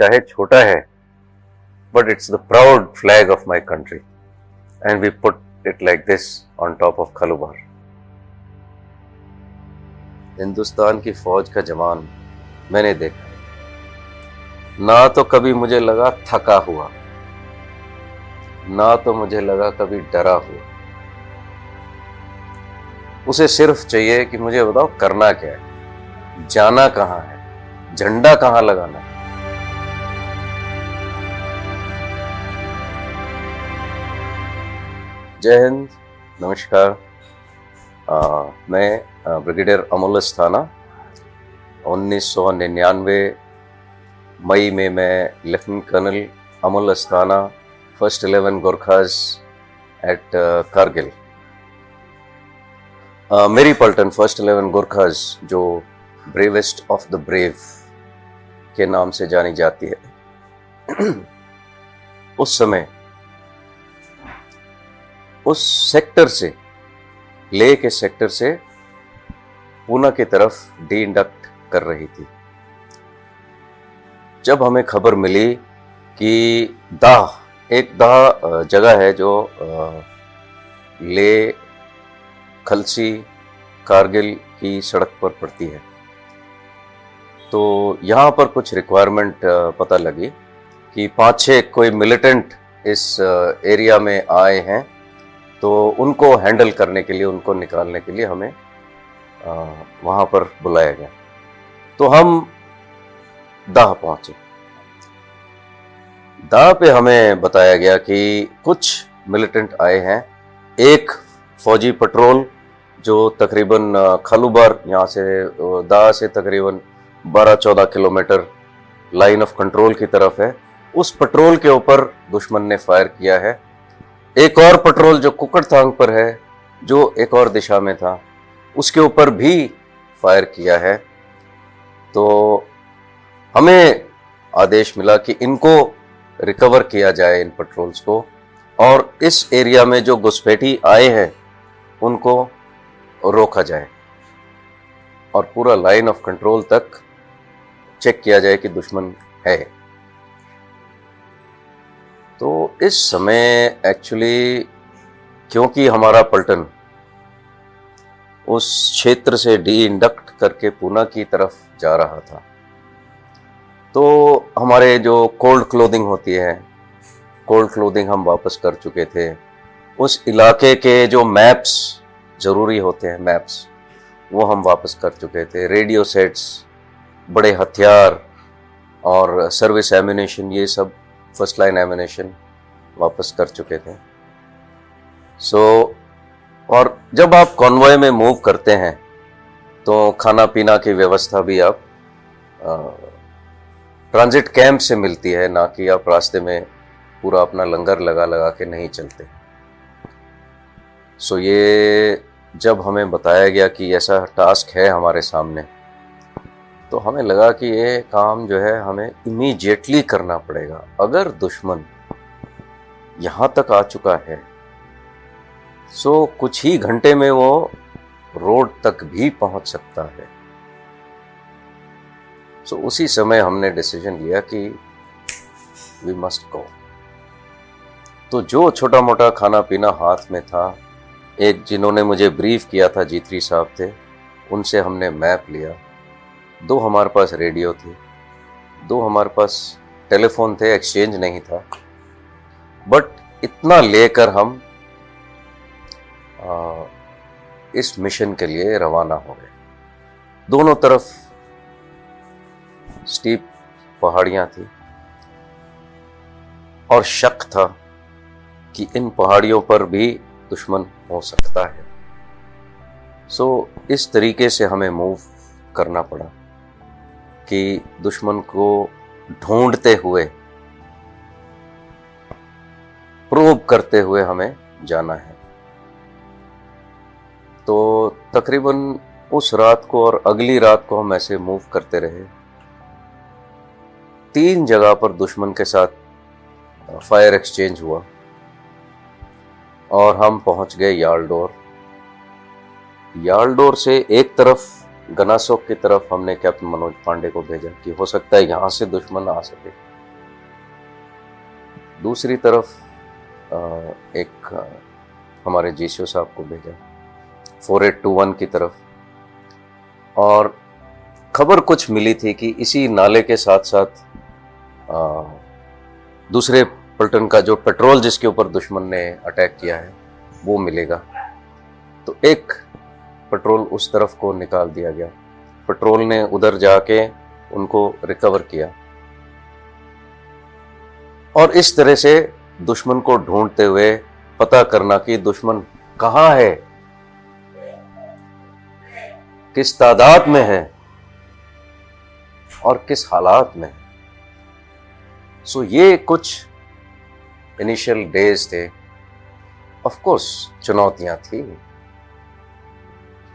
चाहे छोटा है, but it's the proud flag of my country, and we put it like this on top of Khalubar. Hindustan की फौज का जवान मैंने देखा, ना तो कभी मुझे लगा थका हुआ, ना तो मुझे लगा कभी डरा हुआ। उसे सिर्फ चाहिए कि मुझे बताओ करना क्या है, जाना कहाँ है, झंडा कहाँ लगाना है। जय हिंद, नमस्कार। मैं ब्रिगेडियर अमोल अस्थाना। 1999 मई में मैं lieutenant colonel Amol Asthana, first 11 Gorkhas at Kargil. मेरी पलटन फर्स्ट 11 गोरखाज, जो ब्रेवेस्ट ऑफ द ब्रेव के नाम से जानी जाती है, उस समय उस सेक्टर से, लेह के सेक्टर से पूना की तरफ डी इंडक्ट कर रही थी। जब हमें खबर मिली कि एक दाह जगह है जो लेह खलसी कारगिल की सड़क पर पड़ती है, तो यहाँ पर कुछ रिक्वायरमेंट पता लगी कि 5-6 कोई मिलिटेंट इस एरिया में आए हैं, तो उनको हैंडल करने के लिए, उनको निकालने के लिए हमें वहाँ पर बुलाया गया। तो हम दाह पहुँचे। दाह पे हमें बताया गया कि कुछ मिलिटेंट आए हैं, एक फौजी पेट्रोल जो तकरीबन खालूबार, यहाँ से दाह से तकरीबन 12-14 किलोमीटर लाइन ऑफ कंट्रोल की तरफ है, उस पेट्रोल के ऊपर दुश्मन ने फायर किया है। एक और पेट्रोल जो कुकड़थांग पर है, जो एक और दिशा में था, उसके ऊपर भी फायर किया है। तो हमें आदेश मिला कि इनको रिकवर किया जाए, इन पेट्रोल्स को, और इस एरिया में जो घुसपैठी आए हैं उनको रोका जाए और पूरा लाइन ऑफ कंट्रोल तक चेक किया जाए कि दुश्मन है। तो इस समय एक्चुअली, क्योंकि हमारा पलटन उस क्षेत्र से डी इंडक्ट करके पूना की तरफ जा रहा था, तो हमारे जो कोल्ड क्लोथिंग होती है, कोल्ड क्लोथिंग हम वापस कर चुके थे। उस इलाके के जो मैप्स ज़रूरी होते हैं, मैप्स, वो हम वापस कर चुके थे। रेडियो सेट्स, बड़े हथियार और सर्विस एम्यूनेशन, ये सब फर्स्ट लाइन एम्यूनेशन वापस कर चुके थे। और जब आप कॉन्वॉय में मूव करते हैं तो खाना पीना की व्यवस्था भी आप ट्रांजिट कैंप से मिलती है, ना कि आप रास्ते में पूरा अपना लंगर लगा के नहीं चलते। ये जब हमें बताया गया कि ऐसा टास्क है हमारे सामने, तो हमें लगा कि ये काम जो है हमें इमीडिएटली करना पड़ेगा। अगर दुश्मन यहाँ तक आ चुका है, कुछ ही घंटे में वो रोड तक भी पहुंच सकता है। उसी समय हमने डिसीजन लिया कि वी मस्ट गो। तो जो छोटा मोटा खाना पीना हाथ में था, एक जिन्होंने मुझे ब्रीफ किया था, G3 साहब थे, उनसे हमने मैप लिया। 2 हमारे पास रेडियो थे, 2 हमारे पास टेलीफोन थे, एक्सचेंज नहीं था, बट इतना लेकर हम इस मिशन के लिए रवाना हो गए। दोनों तरफ स्टीप पहाड़ियां थी और शक था कि इन पहाड़ियों पर भी दुश्मन हो सकता है। इस तरीके से हमें मूव करना पड़ा कि दुश्मन को ढूंढते हुए, प्रोब करते हुए हमें जाना है। तो तकरीबन उस रात को और अगली रात को हम ऐसे मूव करते रहे। 3 जगह पर दुश्मन के साथ फायर एक्सचेंज हुआ और हम पहुंच गए यालडोर। यालडोर से एक तरफ गनासोक की तरफ हमने कैप्टन मनोज पांडे को भेजा कि हो सकता है यहाँ से दुश्मन आ सके। दूसरी तरफ एक हमारे जीसीओ साहब को भेजा 4821 की तरफ, और खबर कुछ मिली थी कि इसी नाले के साथ साथ दूसरे पलटन का जो पेट्रोल जिसके ऊपर दुश्मन ने अटैक किया है वो मिलेगा। तो एक पेट्रोल उस तरफ को निकाल दिया गया, पेट्रोल ने उधर जाके उनको रिकवर किया, और इस तरह से दुश्मन को ढूंढते हुए पता करना कि दुश्मन कहां है, किस तादाद में है और किस हालात में है। सो ये कुछ इनिशियल डेज थे। ऑफ कोर्स चुनौतियां थी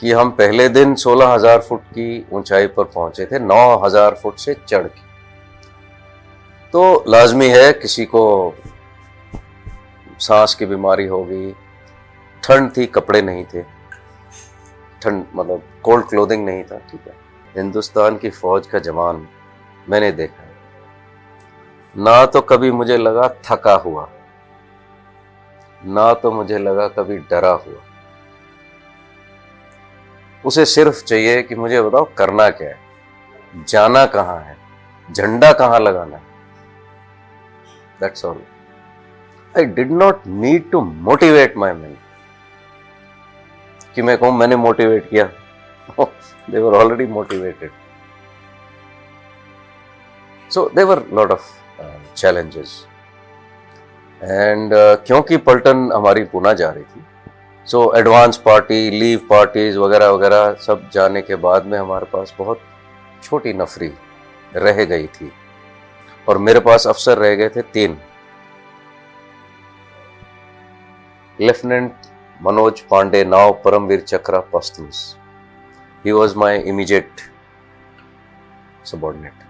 कि हम पहले दिन 16,000 फुट की ऊंचाई पर पहुंचे थे, 9,000 फुट से चढ़ के। तो लाजमी है किसी को सांस की बीमारी होगी, ठंड थी, कपड़े नहीं थे, ठंड मतलब कोल्ड क्लोथिंग नहीं था, ठीक है। हिंदुस्तान की फौज का जवान मैंने देखा है, ना तो कभी मुझे लगा थका हुआ, ना तो मुझे लगा कभी डरा हुआ। उसे सिर्फ चाहिए कि मुझे बताओ करना क्या है, जाना कहां है, झंडा कहां लगाना है, that's all. I did not need to motivate my man, कि मैं कहूं मैंने मोटिवेट किया, they were already motivated. So there were a lot of challenges. And क्योंकि पलटन हमारी पुणे जा रही थी, so advance party, leave parties वगैरह वगैरह सब जाने के बाद में हमारे पास बहुत छोटी नफरी रह गई थी, और मेरे पास अफसर रह गए थे 3। लेफ्टिनेंट मनोज पांडे, नाव परमवीर चक्रा पस्तूस, he was my immediate subordinate.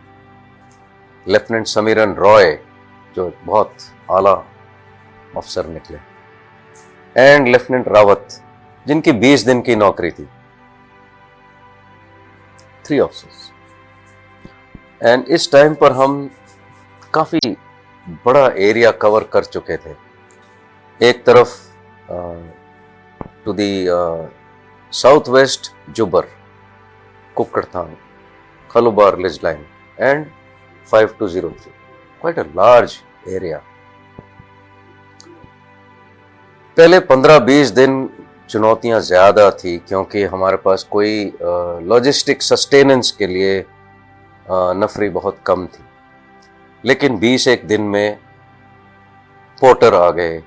Lieutenant Sameeran Roy जो बहुत आला अफसर निकले, एंड लेफ्टिनेंट रावत जिनकी 20 दिन की नौकरी थी। 3 ऑफिसर्स। एंड इस टाइम पर हम काफी बड़ा एरिया कवर कर चुके थे। एक तरफ to the south west Jubar, Kukarthang, Khalubar ridge line and 5203, quite a large area. पहले 15-20 दिन चुनौतियां ज्यादा थी क्योंकि हमारे पास कोई लॉजिस्टिक सस्टेनेंस के लिए नफरी बहुत कम थी, लेकिन 20-1 दिन में पोर्टर आ गए,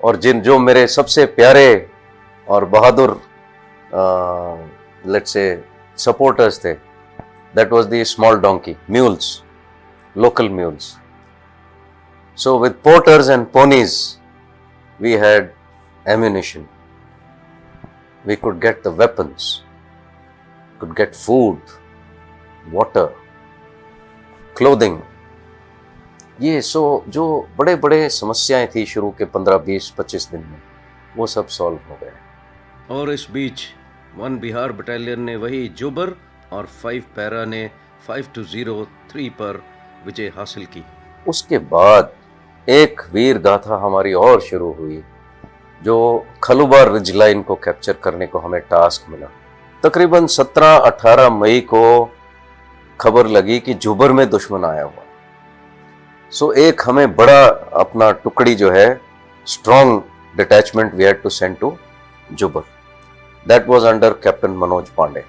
और जो मेरे सबसे प्यारे और बहादुर let's say supporters थे, that was the small donkey mules, local mules. So with porters and ponies we had ammunition, we could get the weapons, could get food, water, clothing. ये जो बड़े बड़े समस्याएं थी शुरू के 15-20-25 दिन में, वो सब सॉल्व हो गए। और इस बीच 1 बिहार बटालियन ने वही जुबर और 5 पैरा ने 5203 पर विजय हासिल की। उसके बाद एक वीर गाथा हमारी और शुरू हुई, जो खलुबार रिज लाइन को कैप्चर करने को हमें टास्क मिला। तकरीबन 17-18 मई को खबर लगी कि जुबर में दुश्मन आया हुआ। सो एक हमें बड़ा अपना टुकड़ी जो है, strong detachment we had to send to Jubar. That was under Captain Manoj Pandey.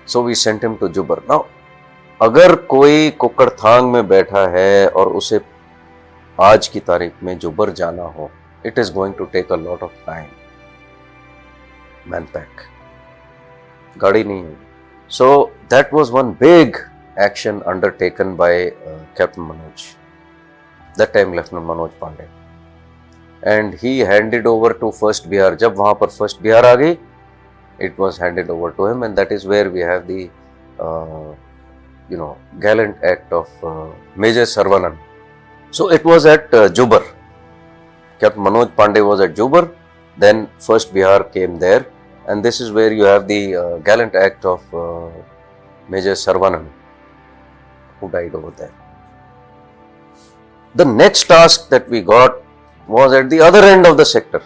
So we sent him to Jubar. Now, अगर कोई कुक्कड़थांग में बैठा है और उसे आज की तारीख में जुबर जाना हो, it is going to take a lot of time. Man pack. गाड़ी नहीं है. So that was one big action undertaken by Captain Manoj. That time Lieutenant Manoj Pandey. And he handed over to 1st BR. जब वहां पर 1st BR आ गई, it was handed over to him, and that is where we have the gallant act of Major Sarvanan. So it was at Jubar. Captain Manoj Pandey was at Jubar, then 1st BR came there, and this is where you have the gallant act of Major Sarvanan, who died over there. The next task that we got was at the other end of the sector.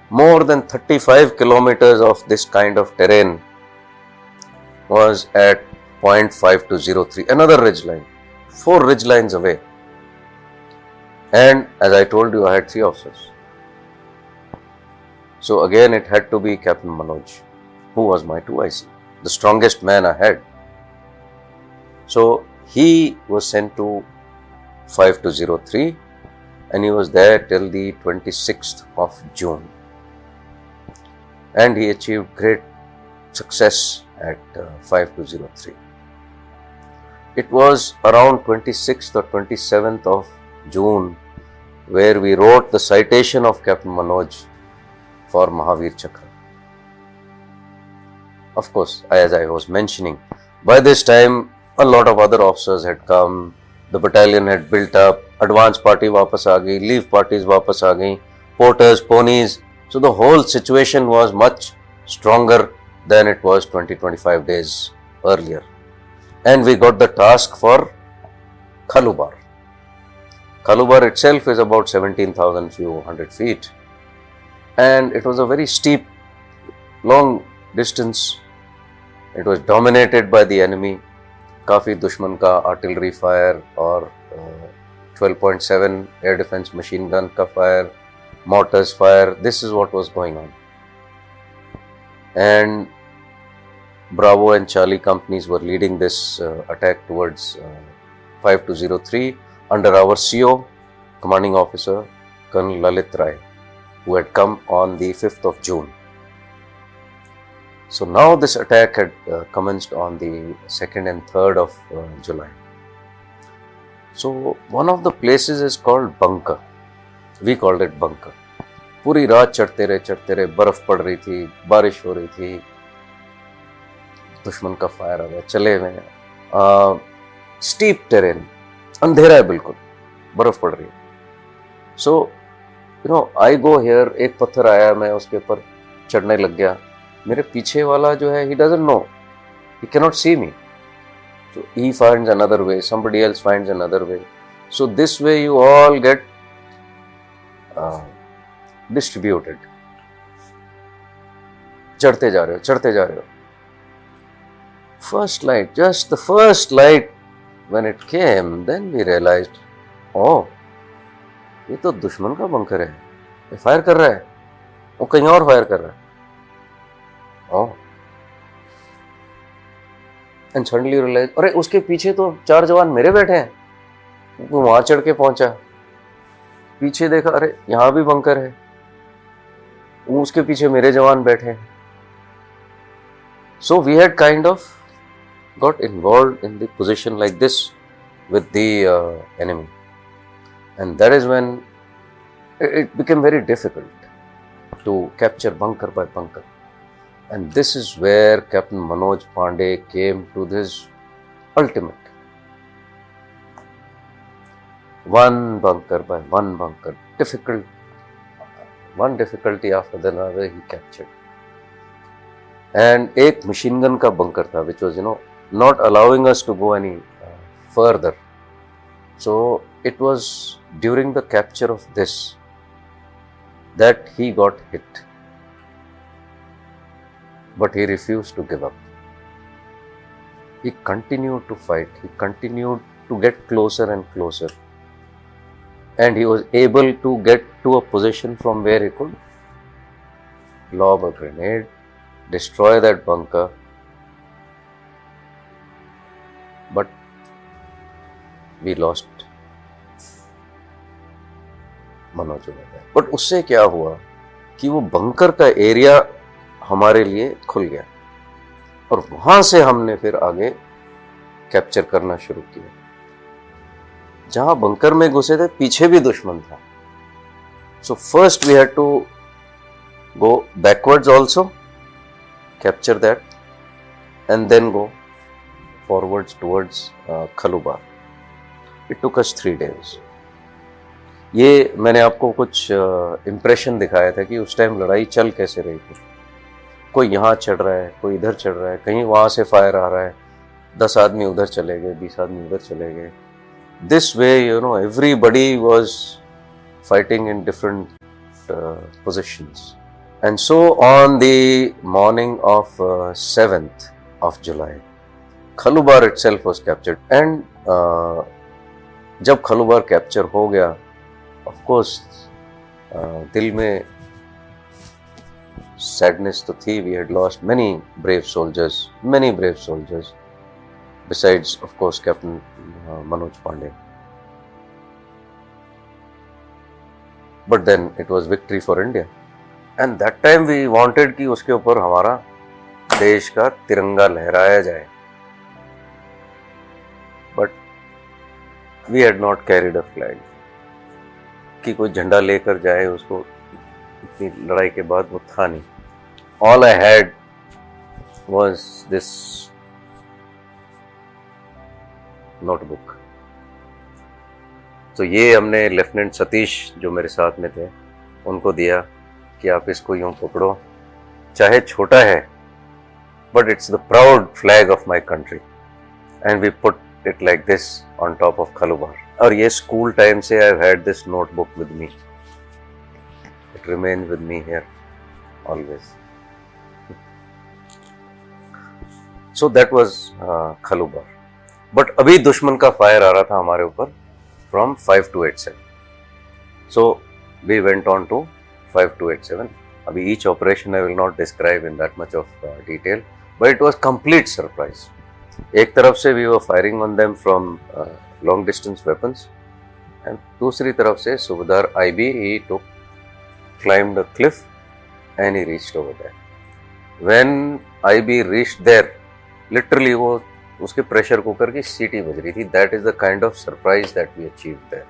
More than 35 kilometers of this kind of terrain was at 0.5203, another ridge line, 4 ridge lines away. And as I told you, I had 3 officers. So again, it had to be Captain Manoj, who was my 2IC, the strongest man I had. So he was sent to 5203 and he was there till the 26th of June. And he achieved great success at 5203. It was around 26th or 27th of June where we wrote the citation of Captain Manoj for Mahavir Chakra. Of course, as I was mentioning, by this time a lot of other officers had come, the battalion had built up, advance party वापस आ गई, leave parties वापस आ गई, porters, ponies. So the whole situation was much stronger than it was 20-25 days earlier. And we got the task for Khalubar. Khalubar itself is about 17,000 few hundred feet. And it was a very steep, long distance. It was dominated by the enemy. काफ़ी दुश्मन का artillery fire और 12.7 air defence machine gun का fire, mortars fire. This is what was going on. And Bravo and Charlie companies were leading this attack towards 5203 under our CO, commanding officer, Colonel Lalit Rai, who had come on the 5th of June. So now this attack had commenced on the 2nd and 3rd of July. So one of the places is called Bunker. We called it Bunker. पूरी रात चढ़ते रहे, बर्फ पड़ रही थी, बारिश हो रही थी, दुश्मन का फायर आ गया, चले हुए, स्टीप टेरेन, अंधेरा है बिल्कुल, बर्फ पड़ रही है. सो आई गो हियर, एक पत्थर आया, मैं उसके ऊपर चढ़ने लग गया. मेरे पीछे वाला जो है, he doesn't know, he cannot see me. So he finds another way, somebody else finds another way. So this way you all get distributed. चढ़ते जा रहे हो. First light, just the first light, when it came, then we realized, oh, ये तो दुश्मन का bunker है, ये फायर कर रहा है, वो कहीं और फायर कर रहा है. Oh. And suddenly realized, अरे उसके पीछे तो 4 जवान मेरे बैठे हैं. वो वहां चढ़ के पहुंचा, पीछे देखा, अरे यहां भी बंकर है, वो उसके पीछे मेरे जवान बैठे हैं. So we had kind of got involved in the position like this with the enemy, and that is when it became very difficult to capture bunker by bunker. And this is where Captain Manoj Pandey came to this ultimate. One bunker by one bunker, one difficulty after another he captured. And एक machine gun का bunker था, which was, not allowing us to go any further. So it was during the capture of this that he got hit. But he refused to give up. He continued to fight. He continued to get closer and closer. And he was able to get to a position from where he could lob a grenade, destroy that bunker. But we lost Manoj over there. But उससे क्या हुआ कि वो bunker का area हमारे लिए खुल गया और वहां से हमने फिर आगे कैप्चर करना शुरू किया. जहां बंकर में घुसे थे पीछे भी दुश्मन था. So first we had to go backwards also, capture that, and then go forwards towards Khalubar. It took us 3 days. ये मैंने आपको कुछ इम्प्रेशन दिखाया था कि उस टाइम लड़ाई चल कैसे रही थी. कोई यहाँ चढ़ रहा है, कोई इधर चढ़ रहा है, कहीं वहाँ से फायर आ रहा है, 10 आदमी उधर चले गए, 20 आदमी उधर चले गए. this way, you know, everybody was fighting in different positions. And so on the morning of 7th of July, Khalubar itself was captured. And जब खलुबार कैप्चर हो गया, ऑफ कोर्स दिल में सैडनेस तो थी. We had lost many brave soldiers besides of course Captain Manoj Pandey. But then it was victory for India, and that time we wanted कि उसके ऊपर हमारा देश का तिरंगा लहराया जाए. But we had not carried a flag. कि कोई झंडा लेकर जाए, उसको इतनी लड़ाई के बाद वो था नहीं. All I had was this notebook. तो ये हमने लेफ्टिनेंट सतीश जो मेरे साथ में थे उनको दिया कि आप इसको यूं पकड़ो, चाहे छोटा है but it's the proud flag of my country, and we put it like this on top of Khalubar. और ये स्कूल टाइम से I've had this notebook with me. It remains with me here always. So that was Khalubar. But अभी दुश्मन का fire आ रहा था हमारे ऊपर from 5287. So we went on to 5287. अभी each operation I will not describe in that much of detail, but it was complete surprise. एक तरफ से we were firing on them from long distance weapons, and दूसरी तरफ से Subedar IB he climbed a cliff and he reached over there. When IB reached there, literally वो उसके pressure cooker की सीटी बज रही थी. That is the kind of surprise that we achieved there.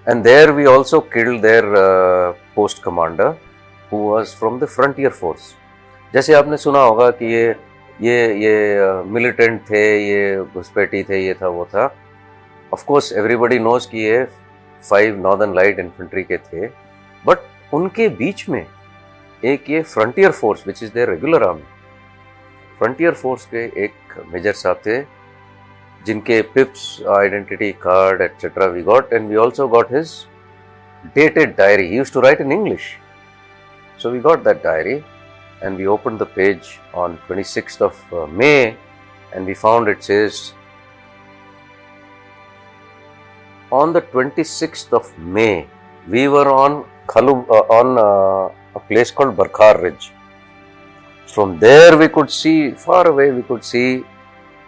And there we also killed their post commander who was from the frontier force. जैसे आपने सुना होगा कि ये मिलिटेंट थे, ये घुसपैठी थे, ये था वो था. Of course everybody knows कि ये 5 नॉर्दर्न लाइट इन्फेंट्री के थे, बट उनके बीच में एक ये frontier force which is their regular army, frontier force के एक मेजर साहब थे जिनके pips, identity card etcetera we got, and we also got his dated diary. He used to write in English, so we got that diary and we opened the page on 26th of May, and we found it says, on the 26th of May we were on a place called Barkhar Ridge. From there we could see, far away we could see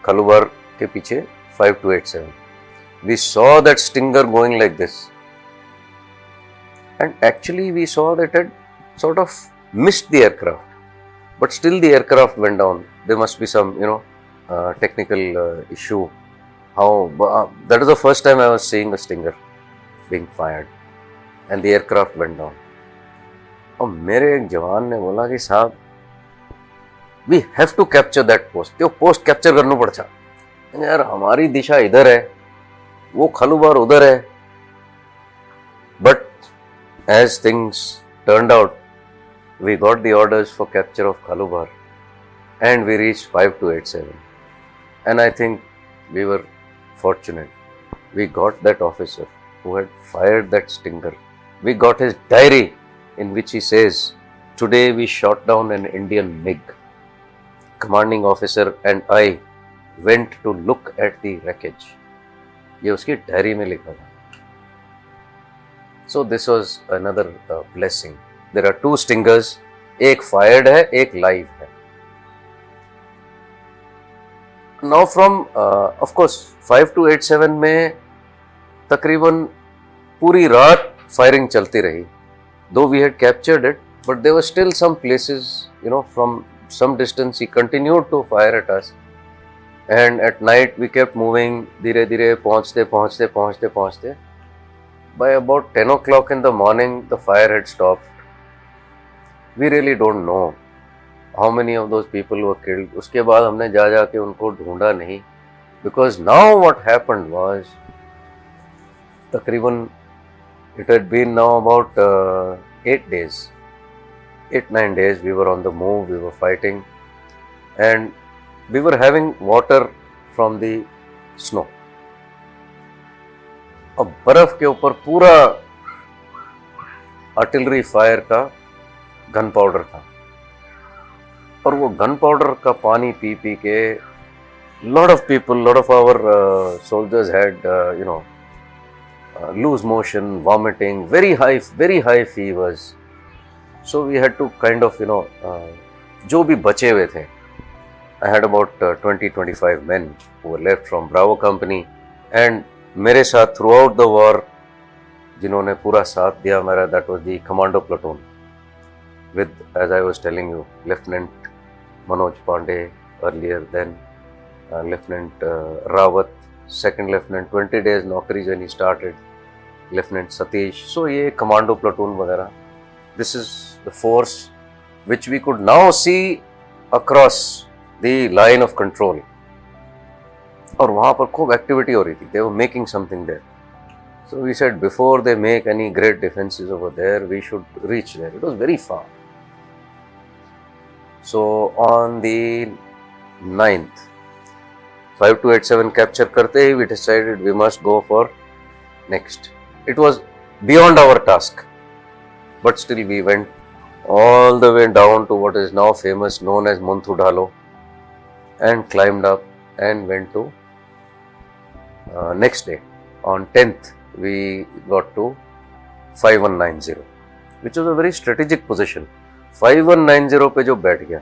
Khalubar के पीछे 5287. We saw that stinger going like this, and actually we saw that it sort of missed the aircraft, but still the aircraft went down. There must be some technical issue. That is the first time I was seeing a stinger being fired, and the aircraft went down. और मेरे एक जवान ने बोला कि साहब we have to capture that post. तो post capture करना पड़ता. यार हमारी दिशा इधर है, वो खलुबार उधर है. But as things turned out, we got the orders for capture of Khalubar, and we reached 5287. And I think we were fortunate. We got that officer who had fired that stinger. We got his diary in which he says, "Today we shot down an Indian MiG. Commanding officer and I went to look at the wreckage." ये उसकी diary में लिखा था. So this was another blessing. There are 2 stingers. एक fired है, एक live है. Now from of course 5287 में तकरीबन पूरी रात फायरिंग चलती रही. Though we had captured it, but there were still some places, from some distance he continued to fire at us. And at night we kept moving, धीरे धीरे पहुंचते. By about 10 o'clock in the morning, the fire had stopped. We really don't know how many of those people were killed. उसके बाद हमने जा के उनको ढूंढा नहीं, because now what happened was, तकरीबन it had been now about 8-9 days we were on the move, we were fighting, and we were having water from the snow. और बर्फ के ऊपर पूरा आर्टिलरी फायर का गन पाउडर था, और वो गन पाउडर का पानी पी पी के lot of people, lot of our soldiers had, loose motion, vomiting, very high fevers. So we had to kind of, जो भी बचे हुए थे, I had about 20-25 men who were left from Bravo Company, and मेरे साथ throughout the war, जिन्होंने पूरा साथ दिया मेरा, that was the commando platoon with, as I was telling you, Lieutenant Manoj Pandey earlier, then Lieutenant Rawat, second lieutenant, 20 days नौकरी when he started, Lieutenant Satish. So ये commando platoon वगैरह, this is the force which we could now see across the line of control. और वहाँ पर खूब activity हो रही थी, they were making something there. So we said before they make any great defenses over there, we should reach there. It was very far. So on the 9th, 5287 capture करते ही we decided we must go for next. It was beyond our task, but still we went all the way down to what is now famous, known as Monthu Dhalo, and climbed up and went to next day. On 10th, we got to 5190, which was a very strategic position. 5190 पे जो बैठ गया,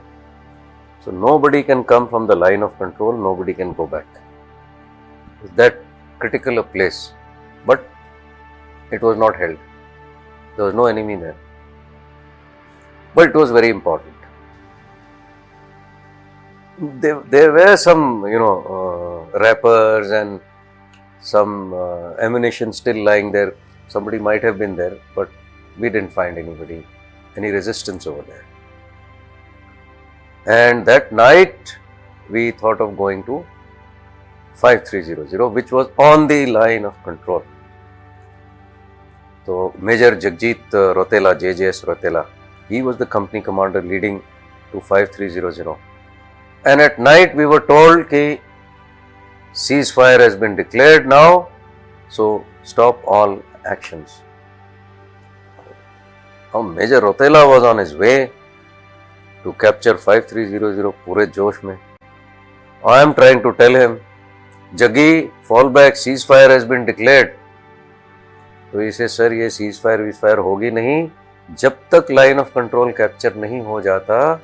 so nobody can come from the line of control, nobody can go back. It's that critical a place, but it was not held. There was no enemy there, but it was very important. There were some, rappers and some ammunition still lying there. Somebody might have been there, but we didn't find any resistance over there. And that night we thought of going to 5300, which was on the line of control. So Major Jagjit Rotela, JJS Rotela, he was the company commander leading to 5300. And at night we were told that ceasefire has been declared now, so stop all actions. Now Major Rotela was on his way to capture 5300 पूरे जोश में. I am trying to tell him, Jaggi, fall back, ceasefire has been declared. तो इसे sir ये ceasefire होगी नहीं, जब तक line of control capture नहीं हो जाता,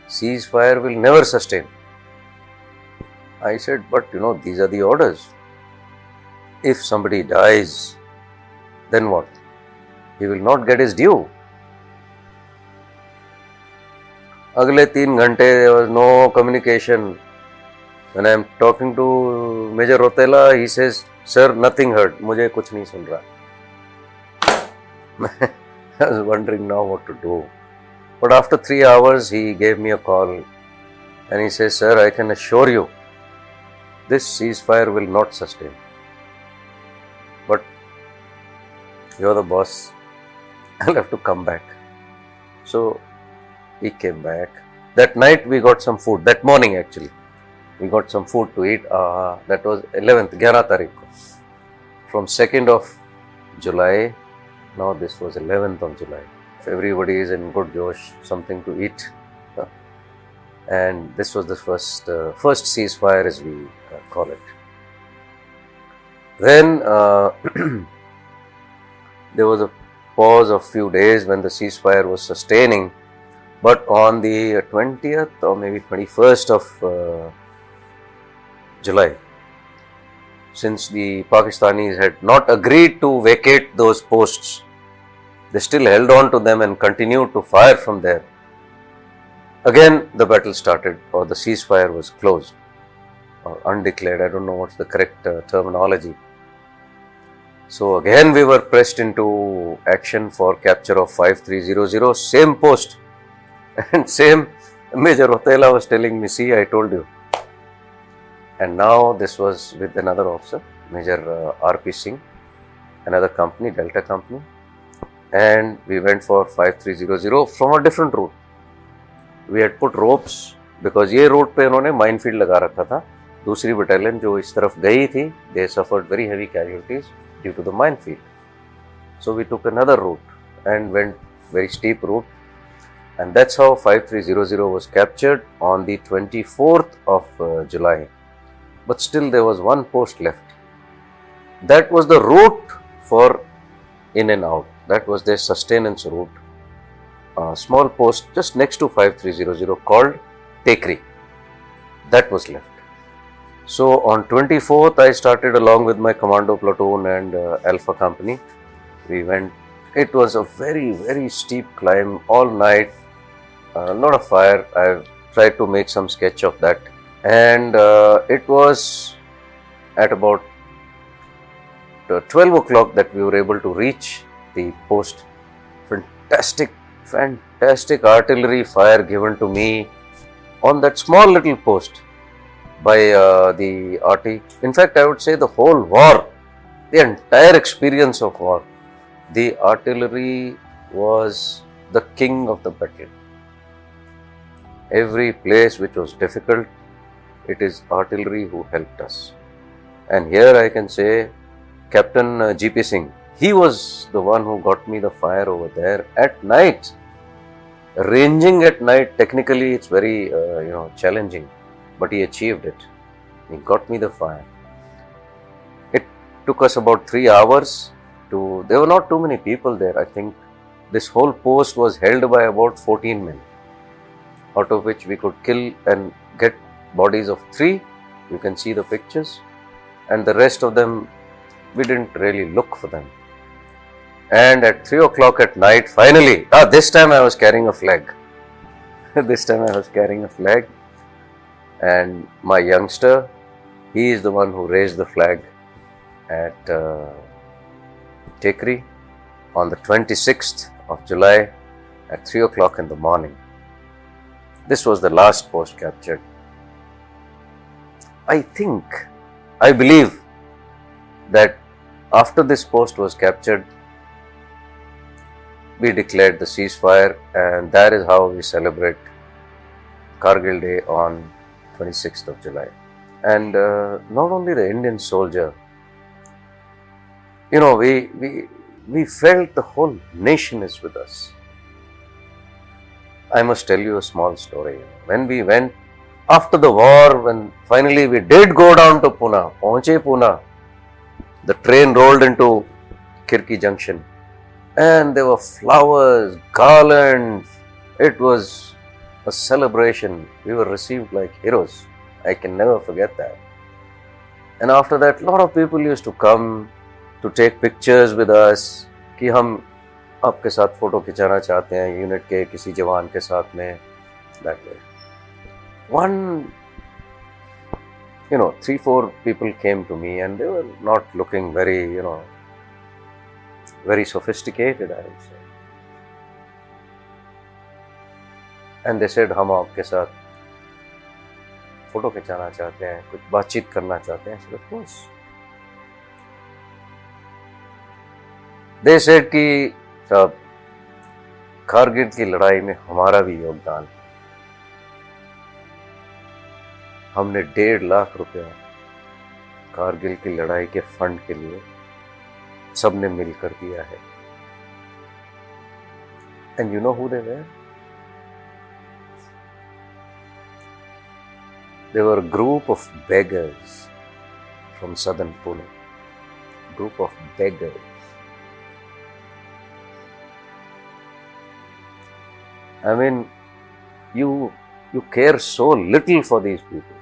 ceasefire will never sustain. I said, but these are the orders. If somebody dies, then what? He will not get his due. अगले 3 घंटे there was no communication. When I am talking to Major Rotela, he says, sir, nothing heard. मुझे कुछ नहीं सुन रहा. I was wondering now what to do. But after 3 hours, he gave me a call and he says, sir, I can assure you, this ceasefire will not sustain. But you're the boss. I'll have to come back. So he came back. That night we got some food. That morning actually, we got some food to eat. That was 11th, 11 Tarikh. From 2nd of July, now this was 11th of July. If everybody is in good josh, something to eat. And this was the first ceasefire, as we call it. Then there was a pause of few days when the ceasefire was sustaining, but on the 20th or maybe 21st of July, since the Pakistanis had not agreed to vacate those posts, they still held on to them and continued to fire from there. Again, the battle started, or the ceasefire was closed, or undeclared. I don't know what's the correct terminology. So again, we were pressed into action for capture of 5300, same post, and same Major Rotela was telling me, see, I told you. And now this was with another officer, Major R.P. Singh, another company, Delta company, and we went for 5300 from a different route. We had put ropes because ये road पे उन्होंने minefield लगा रखा था. दूसरी battalion जो इस तरफ गई थी, they suffered very heavy casualties due to the minefield. So we took another route and went very steep route, and that's how 5300 was captured on the 24th of July. But still there was one post left. That was the route for in and out. That was their sustenance route. A small post just next to 5300 called Tekri. That was left. So on 24th I started along with my commando platoon and Alpha company. We went. It was a very, very steep climb all night. A lot of fire. I've tried to make some sketch of that. And it was at about 12 o'clock that we were able to reach the post. Fantastic artillery fire given to me on that small little post by the RT. In fact, I would say the whole war, the entire experience of war, the artillery was the king of the battle. Every place which was difficult, it is artillery who helped us. And here I can say Captain GP Singh, he was the one who got me the fire over there at night. Ranging at night, technically it's very challenging, but he achieved it. He got me the fire. It took us about 3 hours to, there were not too many people there. I think this whole post was held by about 14 men, out of which we could kill and get bodies of 3. You can see the pictures, and the rest of them, we didn't really look for them. And at 3 o'clock at night, finally, this time I was carrying a flag. And my youngster, he is the one who raised the flag at Tekri on the 26th of July at 3 o'clock in the morning. This was the last post captured. I believe that after this post was captured, we declared the ceasefire, and that is how we celebrate Kargil Day on 26th of July. And not only the Indian soldier, we felt the whole nation is with us. I must tell you a small story. When we went after the war, when finally we did go down to Pune, Paunche Pune, the train rolled into Kirki Junction, and there were flowers, garlands. It was a celebration. We were received like heroes. I can never forget that. And after that, a lot of people used to come to take pictures with us कि हम आपके साथ photo खिंचाना चाहते हैं unit के किसी जवान के साथ में. That way. 3-4 people came to me, and they were not looking very, very sophisticated, I would say. And they said, हम आपके साथ फोटो खिंचाना चाहते हैं, कुछ बातचीत करना चाहते हैं. Of course. They said कि साहब कारगिल की लड़ाई में हमारा भी योगदान है. हमने 1.5 लाख रुपया कारगिल की लड़ाई के फंड के लिए सबने मिलकर दिया है. And you know who they were? They were a group of beggars from southern Pune. Group of beggars. I mean, you care so little for these people.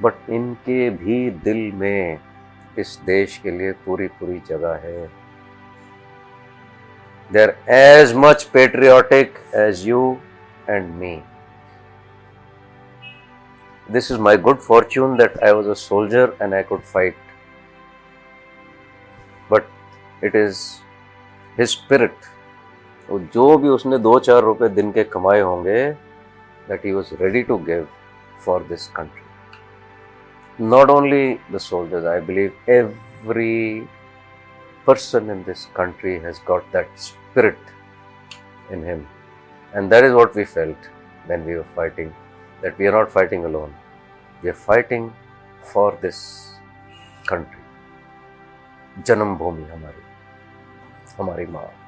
But इनके भी दिल में इस देश के लिए पूरी जगह है. They are as much patriotic as you and me. This is my good fortune that I was a soldier and I could fight. But it is his spirit. जो भी उसने 2-4 रुपए दिन के कमाए होंगे, that he was ready to give for this country. Not only the soldiers, I believe every person in this country has got that spirit in him. And that is what we felt when we were fighting, that we are not fighting alone. We are fighting for this country. जन्मभूमि हमारी, हमारी माँ।